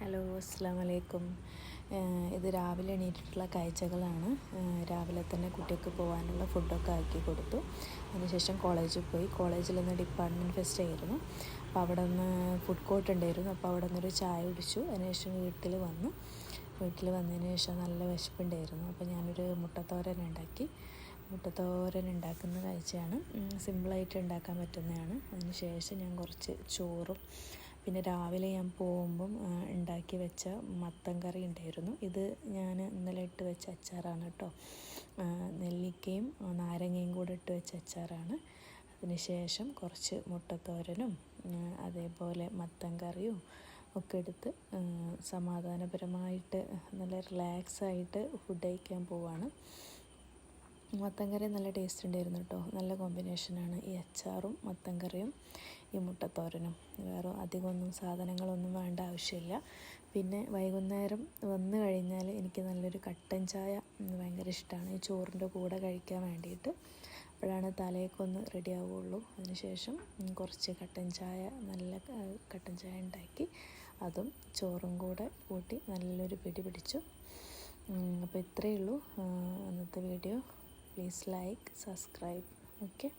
Hello, അസ്സലാമു അലൈക്കും. ഇത് രാവിലെ എണീറ്റിട്ടുള്ള കാഴ്ചകളാണ്. രാവിലെ തന്നെ കുട്ടിക്ക് പോകാനുള്ള ഫുഡൊക്കെ ആക്കി കൊടുത്തു. അതിനുശേഷം കോളേജിൽ പോയി. കോളേജിൽ നിന്ന് ഡിപ്പാർട്ട്മെൻറ്റ് ഫെസ്റ്റ് ആയിരുന്നു. അപ്പോൾ അവിടെ നിന്ന് ഫുഡ് കോർട്ട് ഉണ്ടായിരുന്നു. അപ്പോൾ അവിടെ നിന്നൊരു ചായ കുടിച്ചു. അതിനുശേഷം വീട്ടിൽ വന്നതിന് ശേഷം നല്ല വിശപ്പുണ്ടായിരുന്നു. അപ്പോൾ ഞാനൊരു മുട്ടത്തോരൻ ഉണ്ടാക്കി. മുട്ടത്തോരൻ ഉണ്ടാക്കുന്ന കാഴ്ചയാണ്. സിമ്പിളായിട്ട് ഉണ്ടാക്കാൻ പറ്റുന്നതാണ്. അതിന് ശേഷം ഞാൻ കുറച്ച് ചോറും പിന്നെ രാവിലെ ഞാൻ പോകുമ്പം ഉണ്ടാക്കി വെച്ച മത്തൻ കറി ഉണ്ടായിരുന്നു. ഇത് ഞാൻ ഇന്നലെ ഇട്ട് വെച്ച അച്ചാറാണ് കേട്ടോ. നെല്ലിക്കയും നാരങ്ങയും കൂടെ ഇട്ട് വെച്ച അച്ചാറാണ്. അതിന് ശേഷം കുറച്ച് മുട്ടത്തോരനും അതേപോലെ മത്തൻ കറിയും ഒക്കെ എടുത്ത് സമാധാനപരമായിട്ട് നല്ല റിലാക്സായിട്ട് ഫുഡ് കഴിക്കാൻ പോവാണ്. മത്തൻ കറി നല്ല ടേസ്റ്റ് ഉണ്ടായിരുന്നു കേട്ടോ. നല്ല കോമ്പിനേഷനാണ് ഈ അച്ചാറും മത്തൻ കറിയും ഈ മുട്ടത്തോരനും. വേറെ അധികമൊന്നും സാധനങ്ങളൊന്നും വേണ്ട ആവശ്യമില്ല. പിന്നെ വൈകുന്നേരം വന്നു കഴിഞ്ഞാൽ എനിക്ക് നല്ലൊരു കട്ടൻ ചായ ഭയങ്കര ഇഷ്ടമാണ് ഈ ചോറിൻ്റെ കൂടെ കഴിക്കാൻ വേണ്ടിയിട്ട്. അപ്പോഴാണ് തലയൊക്കെ റെഡി ആവുകയുള്ളൂ. അതിനുശേഷം കുറച്ച് നല്ല കട്ടൻ ചായ ഉണ്ടാക്കി അതും ചോറും കൂടെ കൂട്ടി നല്ലൊരു പിടി പിടിച്ചു. അപ്പോൾ ഇത്രയേ ഉള്ളൂ ഇന്നത്തെ video. Please like, subscribe. Okay.